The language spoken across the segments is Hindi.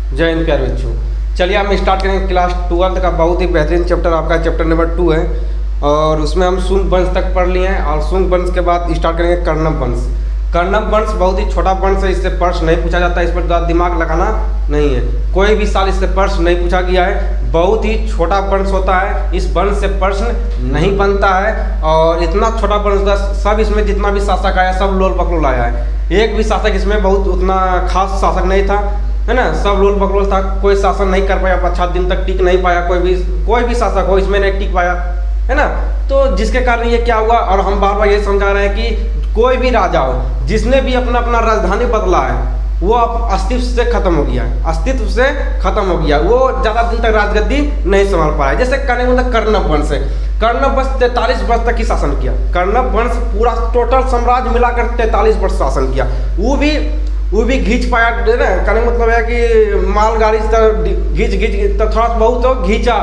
जय हिंद प्यारे बच्चों। चलिए हम स्टार्ट करेंगे क्लास 12th का बहुत ही बेहतरीन चैप्टर, आपका चैप्टर नंबर 2 है और उसमें हम शुंग वंश तक पढ़ लिए हैं और शुंग वंश के बाद स्टार्ट करेंगे कर्णम वंश। कर्णम वंश बहुत ही छोटा वंश है, इससे प्रश्न नहीं पूछा जाता, इस पर ज़्यादा दिमाग लगाना नहीं है। कोई भी साल इससे प्रश्न नहीं पूछा गया है, बहुत ही छोटा वंश होता है, इस वंश से प्रश्न नहीं बनता है और इतना छोटा वंश था, सब इसमें जितना भी शासक आया सब लोल बकलोल आया है। एक भी शासक इसमें बहुत उतना खास शासक नहीं था, है ना, सब लोल बकलोल था, कोई शासन नहीं कर पाया, 5 दिन तक टिक नहीं पाया, कोई भी शासक हो इसमें नहीं टिक पाया, है ना। तो जिसके कारण ये क्या हुआ, और हम बार बार ये समझा रहे हैं कि कोई भी राजा हो जिसने भी अपना अपना राजधानी बदला है वो अब अस्तित्व से खत्म हो गया है, अस्तित्व से खत्म हो गया, वो ज़्यादा दिन तक राजगद्दी नहीं संभाल पाया। जैसे कर्णव वंश है, कर्णव वंश 43 वर्ष तक ही शासन किया। कर्णव वंश पूरा टोटल साम्राज्य मिलाकर 43 वर्ष शासन किया, वो भी घींच पाया ना। कहने का मतलब है कि मालगाड़ी घींच तो थोड़ा बहुत तो घींचा,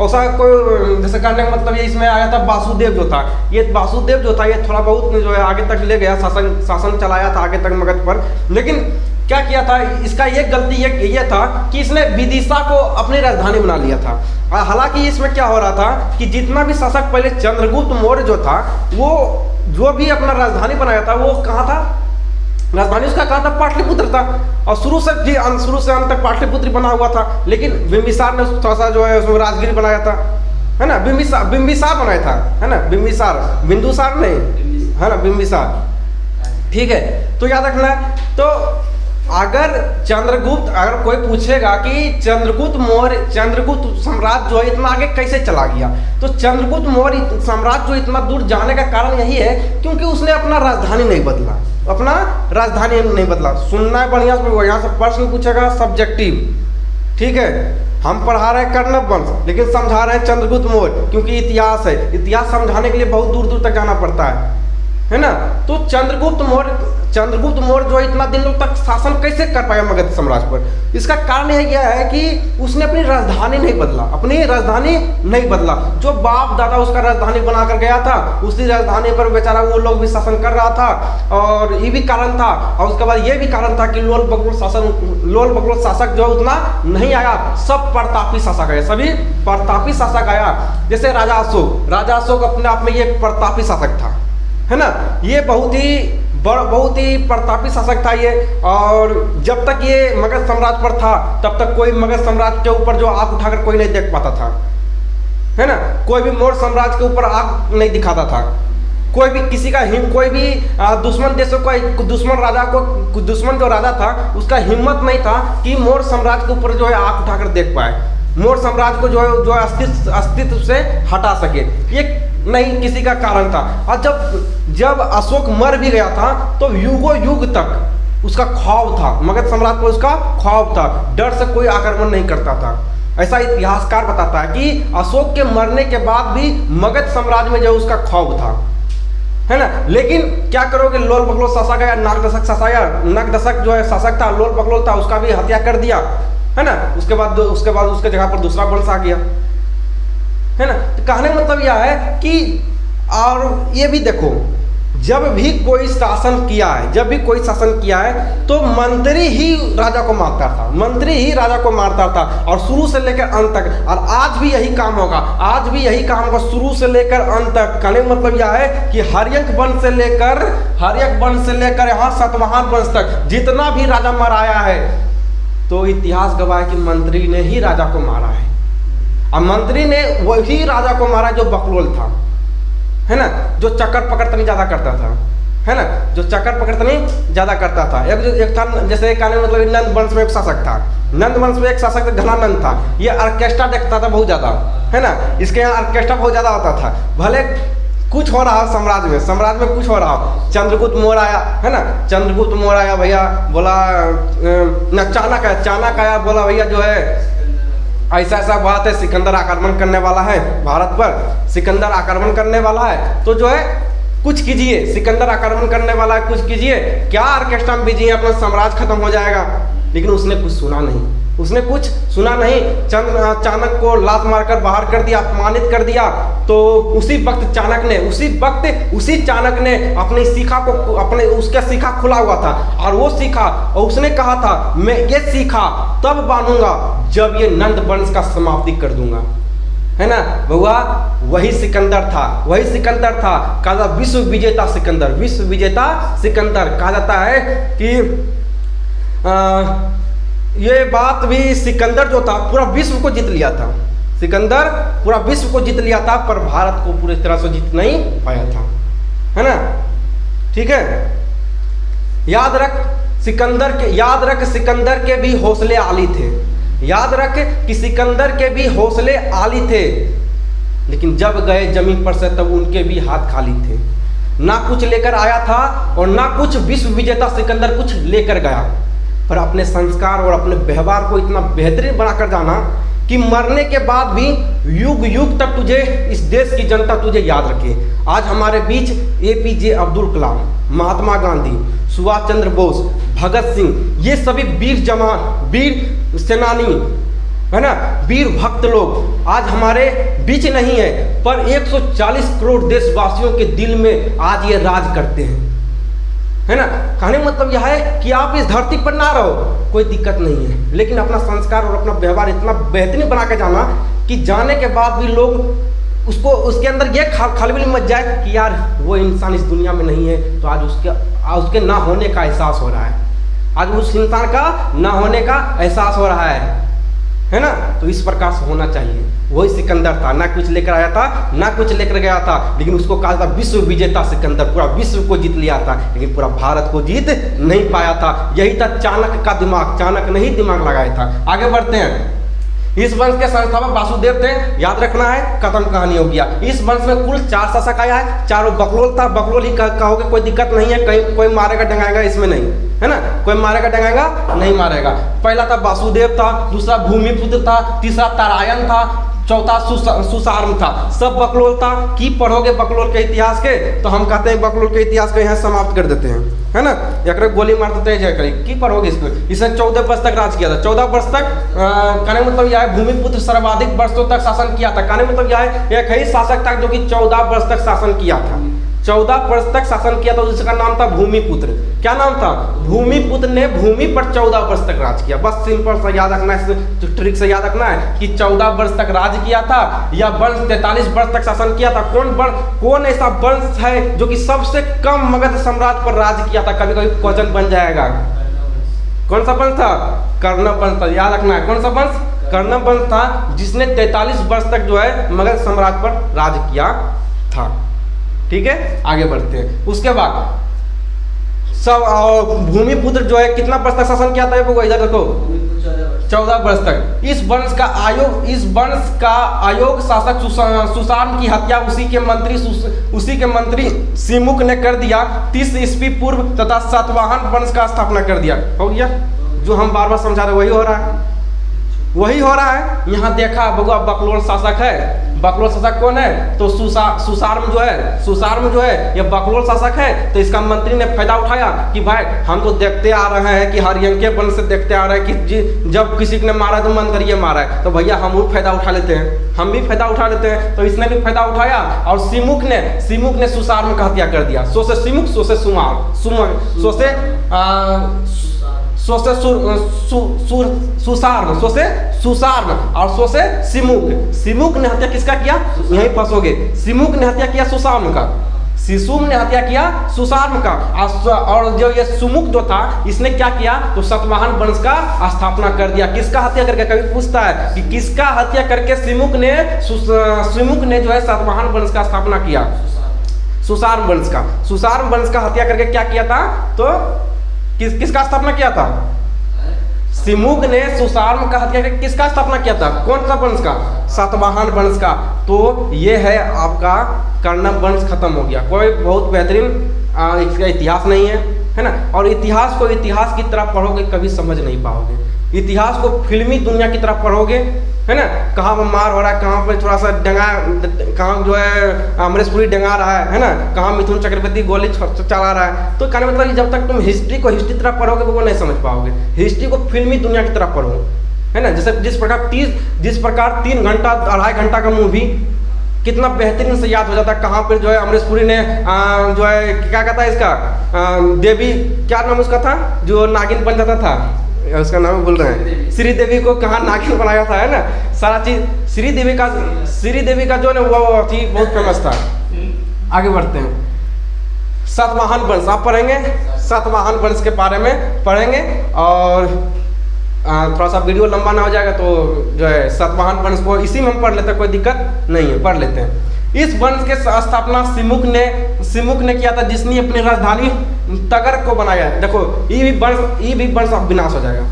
ऐसा कोई जैसे करने का मतलब ये इसमें आया था वासुदेव जो था, ये वासुदेव जो था ये थोड़ा बहुत जो है आगे तक ले गया, शासन चलाया था आगे तक मगध पर। लेकिन क्या किया था, इसका एक गलती ये था कि इसने विदिशा को अपनी राजधानी बना लिया था। हालांकि इसमें क्या हो रहा था कि जितना भी शासक पहले चंद्रगुप्त मौर्य जो था, वो जो भी अपना राजधानी बनाया था वो कहाँ था, राजधानी उसका कहा था पाटलिपुत्र था, और शुरू से अंत तक पाटलिपुत्र बना हुआ था। लेकिन बिंबिसार ने थोड़ा सा जो है उसमें राजगिरी बनाया था, है ना, बिंबिसार बनाया था, है ना, बिंदुसार नहीं, है ना, बिंबिसार। ठीक है, तो याद रखना। तो अगर कोई पूछेगा कि चंद्रगुप्त साम्राज्य जो है इतना आगे कैसे चला गया, तो चंद्रगुप्त मौर्य साम्राज्य जो इतना दूर जाने का कारण यही है क्योंकि उसने अपना राजधानी नहीं बदला। सुनना है बढ़िया से, यहाँ से प्रश्न पूछेगा सब्जेक्टिव, ठीक है। हम पढ़ा रहे हैं कर्णव वंश लेकिन समझा रहे हैं चंद्रगुप्त मौर्य, क्योंकि इतिहास है, इतिहास समझाने के लिए बहुत दूर दूर तक जाना पड़ता है ना। तो चंद्रगुप्त मौर्य जो इतना दिन तक शासन कैसे कर पाया मगध साम्राज्य पर, इसका कारण यह है कि उसने अपनी राजधानी नहीं बदला। जो बाप दादा उसका राजधानी बनाकर गया था, उसी राजधानी पर बेचारा वो लोग भी शासन कर रहा था, और ये भी कारण था। और उसके बाद ये भी कारण था कि लोल बकलोल शासक जो उतना नहीं आया, सब प्रतापी शासक आया, सभी प्रतापी शासक आया। जैसे राजा अशोक अपने आप में ये प्रतापी शासक था, है ना, ये बहुत ही प्रतापी शासक था ये। और जब तक ये मगध साम्राज्य पर था तब तक कोई मगध साम्राज्य के ऊपर जो आग उठाकर कोई नहीं देख पाता था, है ना, कोई भी मौर्य साम्राज्य के ऊपर आग नहीं दिखाता था, कोई भी किसी का कोई भी दुश्मन देशों का दुश्मन जो राजा था उसका हिम्मत नहीं था कि मौर्य साम्राज्य के ऊपर जो है आग उठाकर देख पाए, मौर्य साम्राज्य को जो अस्तित्व से हटा सके, ये नहीं किसी का कारण था। और जब अशोक मर भी गया था तो युगों युग तक उसका खौफ था, मगध साम्राज्य पर उसका खौफ था, डर से कोई आक्रमण नहीं करता था। ऐसा इतिहासकार बताता है कि अशोक के मरने के बाद भी मगध साम्राज्य में जो उसका खौफ था, है ना। लेकिन क्या करोगे, लोल बकलोल शासक आया, नगदशक जो है शासक था, लोल बकलोल था, उसका भी हत्या कर दिया, है ना। उसके बाद उसके जगह पर दूसरा वंश आ गया, है ना। तो कहने का मतलब यह है कि, और ये भी देखो, जब भी कोई शासन किया है तो मंत्री ही राजा को मारता था, और शुरू से लेकर अंत तक। और आज भी यही काम होगा, शुरू से लेकर अंत तक। कहने का मतलब यह है कि हर्यक वंश से लेकर यहाँ सातवाहन वंश तक जितना भी राजा मराया है, तो इतिहास गवाह है कि मंत्री ने ही राजा को मारा है, और मंत्री ने वही राजा को मारा जो बकलोल था, है ना, जो चक्कर पकड़तनी ज्यादा करता था, है ना, जो चक्कर पकड़तनी ज्यादा करता था। एक था, जैसे कहने मतलब नंद वंश में एक शासक था, घनानंद था, ये ऑर्केस्ट्रा देखता था बहुत ज्यादा, है ना, इसके यहाँ ऑर्केस्ट्रा बहुत ज्यादा होता था। भले कुछ हो रहा साम्राज्य में कुछ हो रहा, चंद्रगुप्त मौर्य आया, है ना, चंद्रगुप्त मौर्य आया, भैया बोला चाणक्य आया, बोला भैया जो है ऐसा बात है, सिकंदर आक्रमण करने वाला है भारत पर, सिकंदर आक्रमण करने वाला है, तो जो है कुछ कीजिए, सिकंदर आक्रमण करने वाला है, कुछ कीजिए, क्या ऑर्केस्ट्रा में बिजी है, अपना साम्राज्य खत्म हो जाएगा, लेकिन उसने कुछ सुना नहीं, उसने कुछ सुना नहीं। चाणक्य को लात मारकर बाहर कर दिया, अपमानित कर दिया। तो उसी वक्त चाणक्य ने अपनी शिखा को, अपने उसका शिखा खुला हुआ था और वो शिखा, और उसने कहा था मैं ये शिखा तब बांधूंगा जब ये नंद वंश का समाप्ति कर दूंगा, है ना बउआ। वही सिकंदर था, कहा जाता विश्व विजेता सिकंदर कहा जाता है कि ये बात भी, सिकंदर जो था पूरा विश्व को जीत लिया था, सिकंदर पूरा विश्व को जीत लिया था, पर भारत को पूरी तरह से जीत नहीं पाया था, है ना। ठीक है, याद रख सिकंदर के भी हौसले आली थे, याद रख कि सिकंदर के भी हौसले आली थे, लेकिन जब गए जमीन पर से तब उनके भी हाथ खाली थे। ना कुछ लेकर आया था और ना कुछ विश्व विजेता सिकंदर कुछ लेकर गया, पर अपने संस्कार और अपने व्यवहार को इतना बेहतरीन बनाकर जाना कि मरने के बाद भी युग युग तक तुझे, इस देश की जनता तुझे याद रखे। आज हमारे बीच APJ अब्दुल कलाम, महात्मा गांधी, सुभाष चंद्र बोस, भगत सिंह, ये सभी वीर जवान, वीर सेनानी, है ना, वीर भक्त लोग आज हमारे बीच नहीं है, पर 140 करोड़ देशवासियों के दिल में आज ये राज करते हैं, है ना। कहने मतलब यह है कि आप इस धरती पर ना रहो, कोई दिक्कत नहीं है, लेकिन अपना संस्कार और अपना व्यवहार इतना बेहतरीन बना के जाना कि जाने के बाद भी लोग उसको, उसके अंदर ये खलबली मच जाए कि यार वो इंसान इस दुनिया में नहीं है, तो आज उसके ना होने का एहसास हो रहा है, आज उस इंसान का ना होने का एहसास हो रहा है ना। तो इस प्रकार से होना चाहिए। वही सिकंदर था, ना कुछ लेकर आया था ना कुछ लेकर गया था, लेकिन उसको कहा था विश्व विजेता सिकंदर, पूरा विश्व को जीत लिया था, लेकिन पूरा भारत को जीत नहीं पाया था। यही था चाणक्य का दिमाग, चाणक्य ने ही दिमाग लगाया था। आगे बढ़ते हैं। इस वंश के संस्थापक वासुदेव थे, याद रखना है, खत्म कहानी हो गया। इस वंश में कुल 4 शासक आया है, चारों बकलोल था, बकलोल ही कहोगे कोई दिक्कत नहीं है, कहीं कोई मारेगा डंगाएगा इसमें नहीं, है ना, कोई मारेगा डंगाएगा नहीं मारेगा। पहला था वासुदेव था, दूसरा भूमिपुत्र था, तीसरा तारायण था, चौथा सुसार्म था, सब बकलोल था। की पढ़ोगे बकलोल के इतिहास के तो हम कहते हैं बकलोल के इतिहास को यहाँ समाप्त कर देते हैं, है ना, एक गोली मार देते हैं जय की पढ़ोगे इसको। इसने 14 वर्ष तक राज किया था, 14 वर्ष तक, कहने मतलब यह है भूमिपुत्र सर्वाधिक वर्षों तक शासन किया था। कहने मतलब यह है एक ही शासक था जो कि 14 वर्ष तक शासन किया था, 14 वर्ष तक शासन किया था, जिसका नाम था भूमिपुत्र। क्या नाम था? भूमिपुत्र ने भूमि पर 14 वर्ष तक राज किया। बस सिंपल सा याद रखना है, ट्रिक से याद रखना है कि 14 वर्ष तक राज किया था, या वंश 43 वर्ष तक शासन किया था। कौन ऐसा वंश है जो कि सबसे कम मगध साम्राज्य पर राज किया था? कभी कभी क्वेश्चन बन जाएगा। कौन सा वंश था? कर्ण वंश था, याद रखना है। कौन सा वंश? कर्ण वंश था, जिसने 43 वर्ष तक जो है मगध साम्राज्य पर राज किया था। ठीक है, आगे बढ़ते हैं। उसके बाद सब भूमिपुत्र जो है कितना वर्ष तक शासन किया था? इधर देखो, 14 वर्ष तक। इस वंश का आयोग शासक सुसार्म की हत्या उसी के मंत्री सिमुक ने कर दिया। 30 ईस्वी पूर्व तथा सातवाहन वंश का स्थापना कर दिया। हो गया, जो हम बार बार समझा रहे वही हो रहा है। यहाँ देखा बगुआ बकलोल शासक है। बकलोल शासक कौन है? तो सुसार्म जो है ये बकलोल शासक है। तो इसका मंत्री ने फायदा उठाया कि भाई हम तो देखते आ रहे हैं कि हरियंके वंश से देखते आ रहे हैं कि जब किसी ने मारा तो मंत्री मारा है, तो भैया हम भी फायदा उठा लेते हैं, तो इसने भी फायदा उठाया। और सिमुक ने सुसार्म का हत्या कर दिया। सो से सिमुक, सो से सुसार्म और सो से सिमुक। सिमुक ने हत्या किसका किया? यहीं फंसोगे। सिमुक ने हत्या किया सुसार्म का, सिसुम ने हत्या किया सुसार्म का। और जो ये सुमुक जो था, इसने क्या किया? तो सातवाहन वंश का स्थापना कर दिया। किसका हत्या करके? कभी पूछता है कि किसका हत्या करके सिमुक ने जो है सातवाहन वंश का स्थापना किया? सुसार्म वंश का हत्या करके क्या किया था? तो किसका स्थापना किया था? सिमुक ने सुसार्म का हत्या करके किसका स्थापना किया था? कौन सा वंश का? सातवाहन वंश का। तो ये है आपका कर्ण वंश खत्म हो गया। कोई बहुत बेहतरीन इसका इतिहास नहीं है है ना। और इतिहास को इतिहास की तरह पढ़ोगे कभी समझ नहीं पाओगे। इतिहास को फिल्मी दुनिया की तरह पढ़ोगे, है ना, कहाँ पर मार हो रहा है, कहाँ पर थोड़ा सा डंगा, कहाँ जो है अमरीश पुरी डंगा रहा है ना, कहाँ मिथुन चक्रवर्ती गोली चला रहा है। तो कहने मतलब जब तक तुम हिस्ट्री को हिस्ट्री तरह पढ़ोगे वो नहीं समझ पाओगे। हिस्ट्री को फिल्मी दुनिया की तरह पढ़ो, है ना। जैसे जिस प्रकार 3 घंटा 2.5 घंटा का मूवी कितना बेहतरीन से याद हो जाता है। कहाँ पर जो है अमरीश पुरी ने जो है क्या कहता है इसका देवी, क्या नाम उसका था जो नागिन बन जाता था, उसका नाम भूल रहे हैं, श्री देवी को कहाँ नागिन बनाया था, है ना। सारा चीज श्री देवी का जो है वो थी बहुत फेमस था। आगे बढ़ते हैं। सातवाहन वंश आप पढ़ेंगे, सातवाहन वंश के बारे में पढ़ेंगे। और थोड़ा सा वीडियो लंबा ना हो जाएगा तो जो है सातवाहन वंश को इसी में हम पढ़ लेते हैं, कोई दिक्कत नहीं है, पढ़ लेते हैं। इस वंश के स्थापना सिमुक ने किया था, जिसने अपनी राजधानी तगर को बनाया। देखो ये भी वंश अब विनाश हो जाएगा,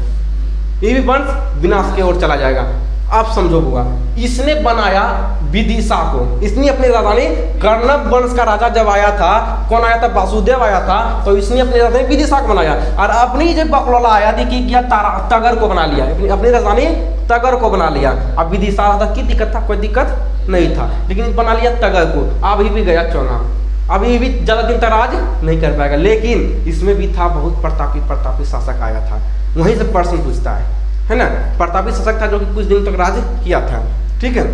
ये भी वंश विनाश की ओर चला जाएगा। आप समझो होगा, इसने बनाया विदिशा को, इसने अपनी राजधानी कर्णव वंश का राजा जब आया था, कौन आया था, वासुदेव आया था, तो इसने अपनी राजधानी विदिशा को बनाया। और अपनी जब बकलोला आया थी कि क्या तगर को बना लिया, अपनी राजधानी तगर को बना लिया। अब विदिशा राजा की दिक्कत था, कोई दिक्कत नहीं था, लेकिन बना लिया तगर को। अभी भी गया चौना, अभी भी ज्यादा दिन तक राज नहीं कर पाएगा। लेकिन इसमें भी था बहुत प्रतापी शासक आया था, वहीं से प्रश्न पूछता है ना। प्रतापी शासक था जो कि कुछ दिन तक राज किया था, ठीक है।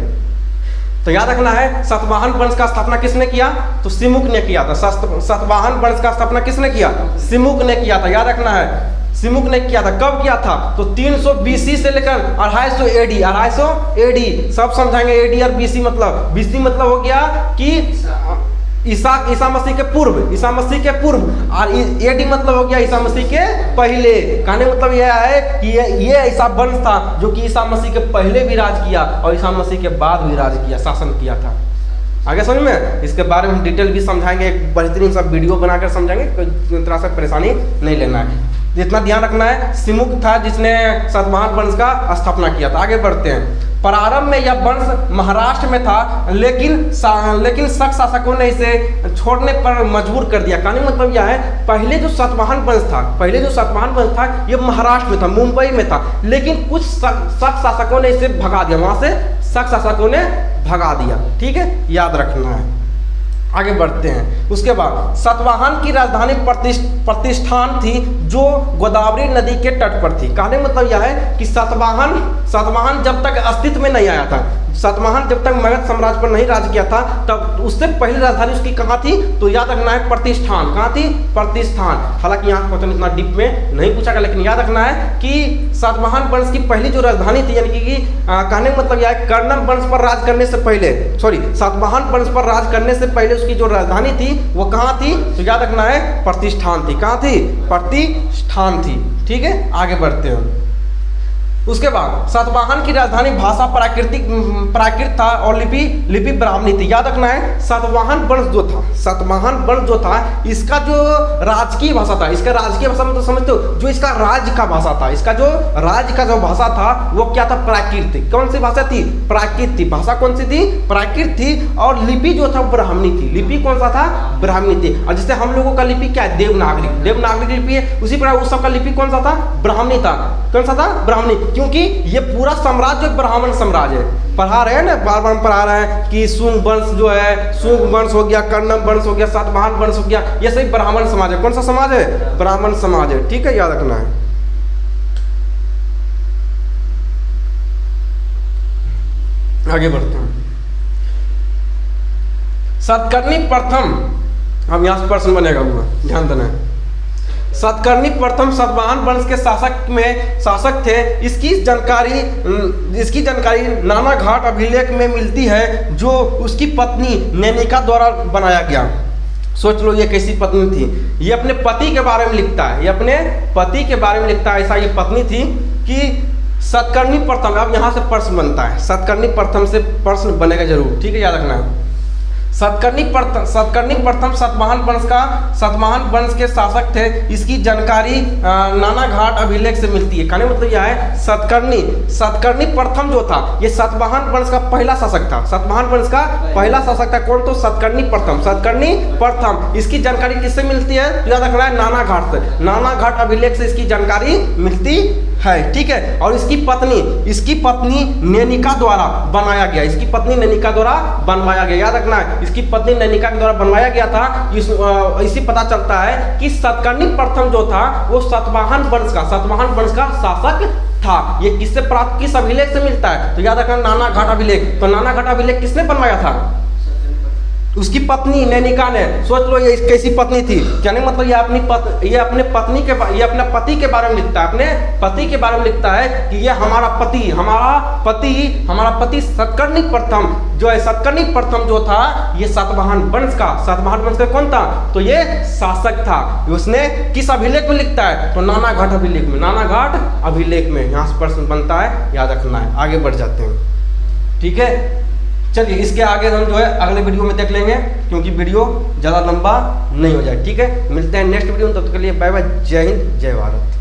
तो याद रखना है सातवाहन वंश का स्थापना किसने किया, तो सिमुक ने किया था। सातवाहन वंश का स्थापना किसने किया, सिमुक ने किया था। याद रखना है सिमुक ने किया था। कब किया था, तो 300 BC से लेकर 250 AD, 250 AD सब समझाएंगे। AD और BC मतलब, BC मतलब हो गया कि ईसा मसीह के पूर्व, और AD मतलब हो गया ईसा मसीह के पहले। कहने मतलब यह है कि ये ऐसा वंश था जो कि ईसा मसीह के पहले भी राज किया और ईसा मसीह के बाद भी राज किया, शासन किया था। आगे समझ में, इसके बारे में डिटेल भी समझाएंगे, एक बेहतरीन सा वीडियो बनाकर समझाएंगे, कोई तरह से परेशानी नहीं लेना है। जितना ध्यान रखना है, सिमुक था जिसने सातवाहन वंश का स्थापना किया था। आगे बढ़ते हैं। प्रारंभ में यह वंश महाराष्ट्र में था, लेकिन शक शासकों ने इसे छोड़ने पर मजबूर कर दिया। कहने मतलब यह है पहले जो सातवाहन वंश था ये महाराष्ट्र में था, मुंबई में था, लेकिन कुछ शक शासकों ने इसे भगा दिया, वहां से शक शासकों ने भगा दिया, ठीक है, याद रखना है। आगे बढ़ते हैं। उसके बाद सातवाहन की राजधानी प्रतिष्ठान थी जो गोदावरी नदी के तट पर थी। कहने मतलब यह है कि सातवाहन जब तक अस्तित्व में नहीं आया था, सातवाहन जब तक मगध साम्राज्य पर नहीं राज किया था, तब उससे पहली राजधानी उसकी कहाँ थी, तो याद रखना है प्रतिष्ठान। कहाँ थी, प्रतिष्ठान। हालांकि यहाँ क्वेश्चन इतना डीप में नहीं पूछा गया, लेकिन याद रखना है कि सातवाहन वंश की पहली जो राजधानी थी, यानी कि कहने का मतलब यह है कर्णव वंश पर राज करने से पहले, सातवाहन वंश पर राज करने से पहले उसकी जो राजधानी थी वो कहाँ थी, तो याद रखना है प्रतिष्ठान थी। कहाँ थी, प्रतिष्ठान थी, ठीक है। आगे बढ़ते हैं। उसके बाद सातवाहन की राजधानी भाषा प्राकृत था और लिपि ब्राह्मणी थी। याद रखना है सातवाहन वंश जो था इसका जो राजकीय भाषा था, इसका राजकीय भाषा मतलब समझते हो, जो इसका राज्य का भाषा था, इसका जो राज्य का जो भाषा था वो क्या था, प्राकृत थी। कौन सी भाषा थी, प्राकृत थी। भाषा कौन सी थी, प्राकृत थी। और लिपि जो था ब्राह्मणी थी। लिपि कौन सा था, ब्राह्मणी थी। और जैसे हम लोगों का लिपि क्या है, देवनागरिक लिपि है, उसी प्रकार उस सबका लिपि कौन सा था, ब्राह्मणी था। कौन सा था, ब्राह्मणी, क्योंकि ये पूरा साम्राज्य ब्राह्मण साम्राज्य है। पढ़ा रहे हैं ना, बार बार पढ़ा रहे हैं कि शुंग वंश जो है, शुंग वंश हो गया, कर्णव वंश हो गया, सातवाहन वंश हो गया, ये सभी ब्राह्मण समाज है। कौन सा समाज है, ब्राह्मण समाज है, ठीक है, याद रखना है। आगे बढ़ते हैं। सतकर्णी प्रथम, हम यहां से प्रश्न बनेगा हुआ, ध्यान देना है। सतकर्णी प्रथम सातवाहन वंश के शासक थे। इसकी जानकारी नाना घाट अभिलेख में मिलती है, जो उसकी पत्नी नैनिका द्वारा बनाया गया। सोच लो ये कैसी पत्नी थी। ये अपने पति के बारे में लिखता है, ऐसा ये पत्नी थी कि सतकर्णी प्रथम। अब यहाँ से प्रश्न बनता है, सतकर्णी प्रथम से प्रश्न बनेगा जरूर, ठीक है, याद रखना है। सतकर्णी प्रथम सातवाहन वंश के शासक थे। इसकी जानकारी नानाघाट अभिलेख से मिलती है। कहने मतलब यह है सतकर्णी प्रथम जो था ये सातवाहन वंश का पहला शासक था। सातवाहन वंश का पहला शासक था कौन? तो सतकर्णी प्रथम। इसकी जानकारी किससे मिलती है? याद रखना है नानाघाट से। नानाघाट अभिलेख से इसकी जानकारी मिलती है। ठीक है। और इसकी पत्नी नेनिका द्वारा बनाया गया। इसकी पत्नी नेनिका द्वारा बनवाया गया। याद रखना है इसकी पत्नी नेनिका के द्वारा बनवाया गया था। इसी पता चलता है कि सतकर्णी प्रथम जो था वो सातवाहन वंश का शासक था। ये किससे प्राप्त, किस अभिलेख से मिलता है? तो याद रखना नानाघाट अभिलेख। तो नानाघाट अभिलेख किसने बनवाया था? उसकी पत्नी नैनिका ने। सोच लो ये कैसी पत्नी थी। कहने मतलब ये अपने पति के बारे में लिखता है। अपने पति के बारे में लिखता है कि ये हमारा पति सतकर्णी प्रथम जो है, सतकर्णी प्रथम जो था ये सातवाहन वंश का कौन था? तो ये शासक था। उसने किस अभिलेख में लिखता है? तो नानाघाट अभिलेख में। यहाँ से प्रश्न बनता है, याद रखना है। आगे बढ़ जाते हैं। ठीक है, चलिए इसके आगे हम जो है अगले वीडियो में देख लेंगे, क्योंकि वीडियो ज़्यादा लंबा नहीं हो जाए। ठीक है, मिलते हैं नेक्स्ट वीडियो में। तब तक के लिए बाय बाय। जय हिंद, जय भारत।